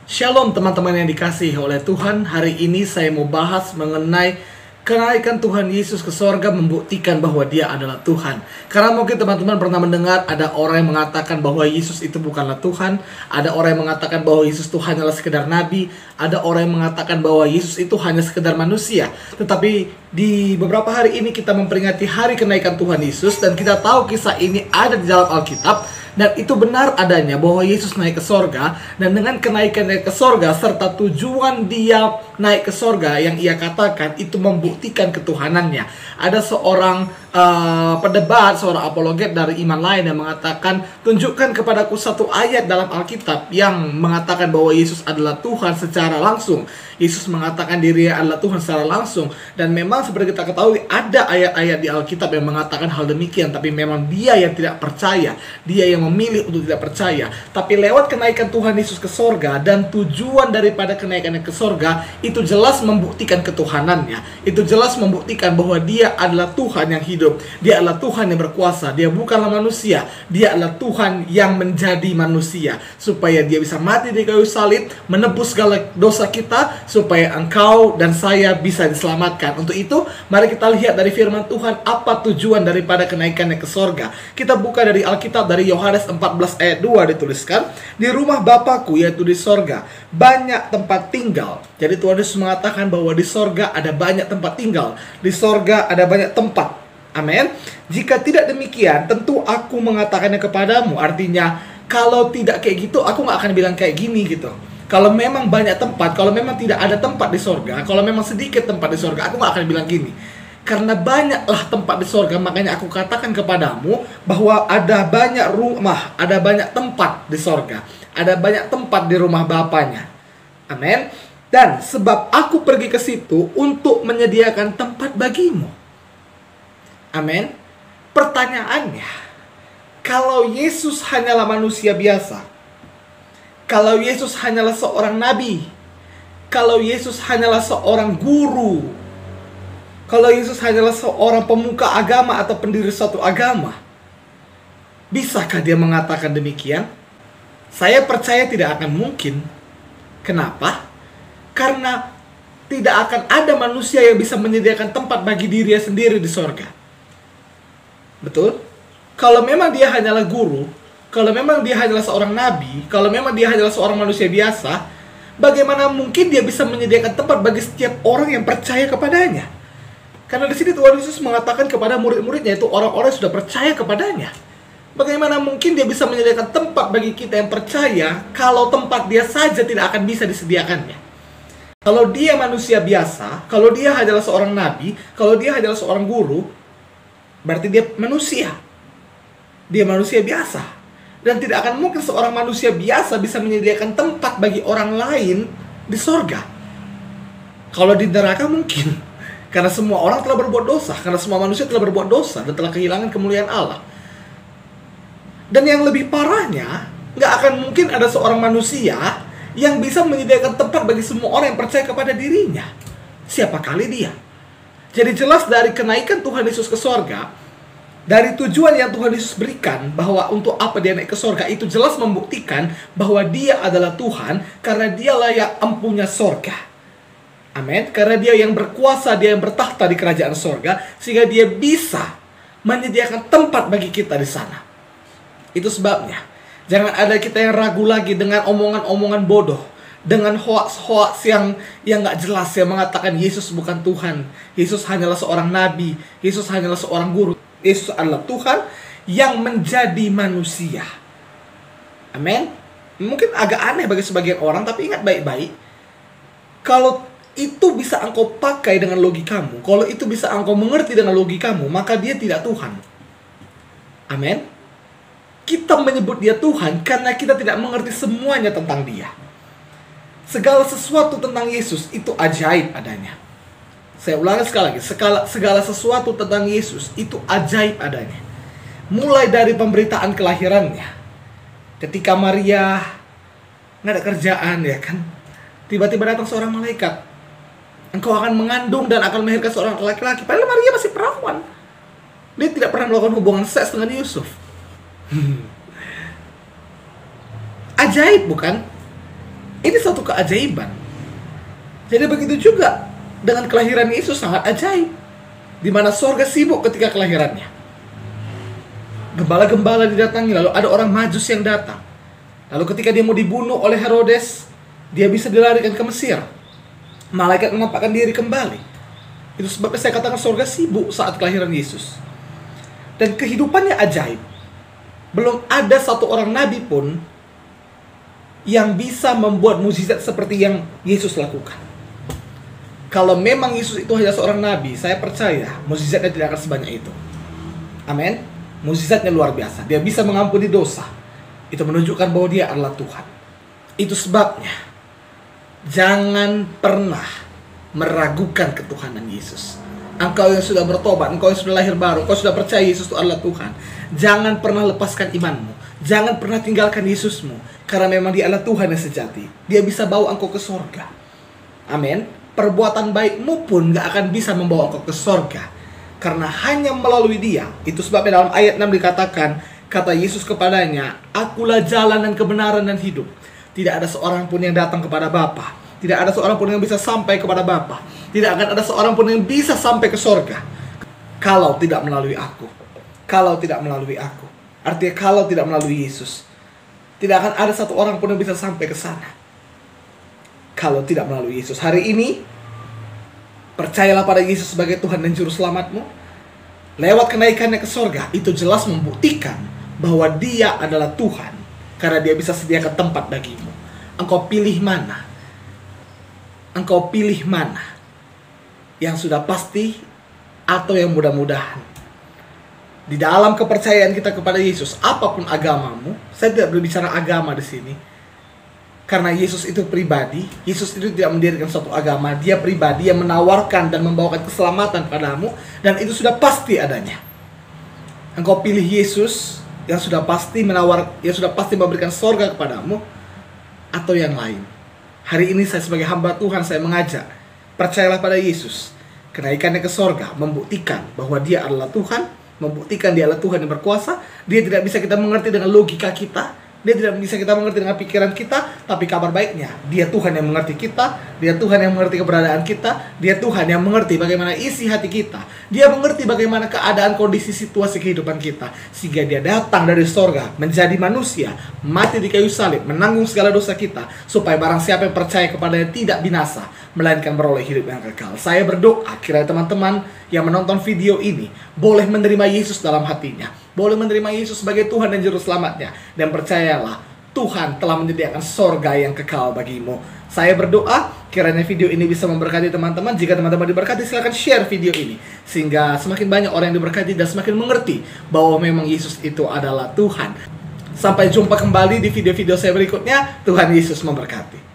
Shalom teman-teman yang dikasihi oleh Tuhan. Hari ini saya mau bahas mengenai kenaikan Tuhan Yesus ke sorga membuktikan bahwa Dia adalah Tuhan. Karena mungkin teman-teman pernah mendengar ada orang yang mengatakan bahwa Yesus itu bukanlah Tuhan. Ada orang yang mengatakan bahwa Yesus itu hanyalah sekedar nabi. Ada orang yang mengatakan bahwa Yesus itu hanya sekedar manusia. Tetapi di beberapa hari ini kita memperingati hari kenaikan Tuhan Yesus. Dan kita tahu kisah ini ada di dalam Alkitab. Dan itu benar adanya bahwa Yesus naik ke sorga. Dan dengan kenaikannya ke sorga serta tujuan Dia naik ke sorga yang Ia katakan itu membuktikan ketuhanannya. Ada seorang pendebat, seorang apologet dari iman lain yang mengatakan, tunjukkan kepadaku satu ayat dalam Alkitab yang mengatakan bahwa Yesus adalah Tuhan secara langsung. Yesus mengatakan dirinya adalah Tuhan secara langsung. Dan memang seperti kita ketahui ada ayat-ayat di Alkitab yang mengatakan hal demikian. Tapi memang dia yang tidak percaya. Dia yang memilih untuk tidak percaya. Tapi lewat kenaikan Tuhan Yesus ke sorga dan tujuan daripada kenaikannya ke sorga, itu jelas membuktikan ketuhanannya. Itu jelas membuktikan bahwa Dia adalah Tuhan yang hidup. Dia adalah Tuhan yang berkuasa. Dia bukanlah manusia. Dia adalah Tuhan yang menjadi manusia. Supaya Dia bisa mati di kayu salib, menebus segala dosa kita, supaya engkau dan saya bisa diselamatkan. Untuk itu, mari kita lihat dari firman Tuhan apa tujuan daripada kenaikannya ke sorga. Kita buka dari Alkitab, dari Yohanes 14 ayat 2 dituliskan, di rumah Bapakku yaitu di sorga banyak tempat tinggal. Jadi Tuhan Yesus mengatakan bahwa di sorga ada banyak tempat tinggal. Di sorga ada banyak tempat. Amin. Jika tidak demikian, tentu aku mengatakannya kepadamu. Artinya, kalau tidak kayak gitu, aku gak akan bilang kayak gini gitu. Kalau memang banyak tempat, kalau memang tidak ada tempat di sorga, kalau memang sedikit tempat di sorga, aku gak akan bilang gini. Karena banyaklah tempat di sorga, makanya aku katakan kepadamu bahwa ada banyak rumah, ada banyak tempat di sorga. Ada banyak tempat di rumah Bapanya. Amin. Dan sebab aku pergi ke situ untuk menyediakan tempat bagimu. Amin. Pertanyaannya, kalau Yesus hanyalah manusia biasa, kalau Yesus hanyalah seorang nabi, kalau Yesus hanyalah seorang guru, kalau Yesus hanyalah seorang pemuka agama atau pendiri suatu agama, bisakah Dia mengatakan demikian? Saya percaya tidak akan mungkin. Kenapa? Karena tidak akan ada manusia yang bisa menyediakan tempat bagi dirinya sendiri di sorga. Betul? Kalau memang Dia hanyalah guru, kalau memang Dia hanyalah seorang nabi, kalau memang Dia hanyalah seorang manusia biasa, bagaimana mungkin Dia bisa menyediakan tempat bagi setiap orang yang percaya kepadanya? Karena di sini Tuhan Yesus mengatakan kepada murid-muridnya, itu orang-orang yang sudah percaya kepadanya. Bagaimana mungkin Dia bisa menyediakan tempat bagi kita yang percaya kalau tempat Dia saja tidak akan bisa disediakannya? Kalau Dia manusia biasa, kalau Dia hanyalah seorang nabi, kalau Dia hanyalah seorang guru, berarti Dia manusia. Dia manusia biasa. Dan tidak akan mungkin seorang manusia biasa bisa menyediakan tempat bagi orang lain di sorga. Kalau di neraka mungkin. Karena semua orang telah berbuat dosa. Karena semua manusia telah berbuat dosa dan telah kehilangan kemuliaan Allah. Dan yang lebih parahnya, nggak akan mungkin ada seorang manusia yang bisa menyediakan tempat bagi semua orang yang percaya kepada dirinya. Siapa kali Dia? Jadi jelas dari kenaikan Tuhan Yesus ke sorga, dari tujuan yang Tuhan Yesus berikan, bahwa untuk apa Dia naik ke sorga, itu jelas membuktikan bahwa Dia adalah Tuhan, karena Dialah yang empunya sorga. Amin. Karena Dia yang berkuasa, Dia yang bertahta di kerajaan sorga, sehingga Dia bisa menyediakan tempat bagi kita di sana. Itu sebabnya, jangan ada kita yang ragu lagi dengan omongan-omongan bodoh, dengan hoax-hoax yang gak jelas, yang mengatakan Yesus bukan Tuhan, Yesus hanyalah seorang nabi, Yesus hanyalah seorang guru. Yesus adalah Tuhan yang menjadi manusia. Amin. Mungkin agak aneh bagi sebagian orang, tapi ingat baik-baik, kalau itu bisa engkau pakai dengan logikamu, kalau itu bisa engkau mengerti dengan logikamu, maka Dia tidak Tuhan. Amin. Kita menyebut Dia Tuhan karena kita tidak mengerti semuanya tentang Dia. Segala sesuatu tentang Yesus itu ajaib adanya. Saya ulangi sekali lagi, segala sesuatu tentang Yesus itu ajaib adanya. Mulai dari pemberitaan kelahirannya. Ketika Maria nggak ada kerjaan, ya kan, tiba-tiba datang seorang malaikat. Engkau akan mengandung dan akan melahirkan seorang laki-laki. Padahal Maria masih perawan. Dia tidak pernah melakukan hubungan seks dengan Yusuf. Ajaib bukan? Ini satu keajaiban. Jadi begitu juga dengan kelahiran Yesus, sangat ajaib. Di mana sorga sibuk ketika kelahirannya. Gembala-gembala didatangi, lalu ada orang Majus yang datang. Lalu ketika dia mau dibunuh oleh Herodes, dia bisa dilarikan ke Mesir. Malaikat menampakkan diri kembali. Itu sebabnya saya katakan sorga sibuk saat kelahiran Yesus. Dan kehidupannya ajaib. Belum ada satu orang nabi pun yang bisa membuat mukjizat seperti yang Yesus lakukan. Kalau memang Yesus itu hanya seorang nabi, saya percaya mukjizatnya tidak akan sebanyak itu. Amin. Mukjizatnya luar biasa. Dia bisa mengampuni dosa. Itu menunjukkan bahwa dia adalah Tuhan. Itu sebabnya jangan pernah meragukan ketuhanan Yesus. Engkau yang sudah bertobat, engkau yang sudah lahir baru, engkau sudah percaya Yesus itu adalah Tuhan, jangan pernah lepaskan imanmu. Jangan pernah tinggalkan Yesusmu. Karena memang dia adalah Tuhan yang sejati. Dia bisa bawa engkau ke sorga. Amin. Perbuatan baikmu pun gak akan bisa membawa engkau ke sorga. Karena hanya melalui dia. Itu sebabnya dalam ayat 6 dikatakan, kata Yesus kepadanya, akulah jalan dan kebenaran dan hidup. Tidak ada seorang pun yang datang kepada Bapa. Tidak ada seorang pun yang bisa sampai kepada Bapa. Tidak akan ada seorang pun yang bisa sampai ke sorga kalau tidak melalui aku. Kalau tidak melalui aku. Artinya kalau tidak melalui Yesus, tidak akan ada satu orang pun yang bisa sampai ke sana kalau tidak melalui Yesus. Hari ini percayalah pada Yesus sebagai Tuhan dan Juru Selamatmu. Lewat kenaikannya ke sorga, itu jelas membuktikan bahwa dia adalah Tuhan. Karena dia bisa sediakan tempat bagimu. Engkau pilih mana? Engkau pilih mana? Yang sudah pasti atau yang mudah-mudahan? Di dalam kepercayaan kita kepada Yesus, apapun agamamu, saya tidak berbicara agama di sini. Karena Yesus itu pribadi, Yesus itu tidak mendirikan suatu agama, dia pribadi yang menawarkan dan membawakan keselamatan padamu, dan itu sudah pasti adanya. Engkau pilih Yesus yang sudah pasti yang sudah pasti memberikan sorga kepadamu, atau yang lain. Hari ini saya sebagai hamba Tuhan, saya mengajak, percayalah pada Yesus. Kenaikannya ke sorga membuktikan bahwa dia adalah Tuhan, membuktikan dia adalah Tuhan yang berkuasa. Dia tidak bisa kita mengerti dengan logika kita, dia tidak bisa kita mengerti dengan pikiran kita. Tapi kabar baiknya, dia Tuhan yang mengerti kita, dia Tuhan yang mengerti keberadaan kita, dia Tuhan yang mengerti bagaimana isi hati kita, dia mengerti bagaimana keadaan, kondisi, situasi kehidupan kita, sehingga dia datang dari sorga menjadi manusia, mati di kayu salib, menanggung segala dosa kita, supaya barang siapa yang percaya kepadanya tidak binasa, melainkan beroleh hidup yang kekal. Saya berdoa kiranya teman-teman yang menonton video ini boleh menerima Yesus dalam hatinya, boleh menerima Yesus sebagai Tuhan dan Juru Selamatnya, dan percayalah, Tuhan telah menyediakan sorga yang kekal bagimu. Saya berdoa kiranya video ini bisa memberkati teman-teman. Jika teman-teman diberkati, silakan share video ini, sehingga semakin banyak orang yang diberkati dan semakin mengerti bahwa memang Yesus itu adalah Tuhan. Sampai jumpa kembali di video-video saya berikutnya. Tuhan Yesus memberkati.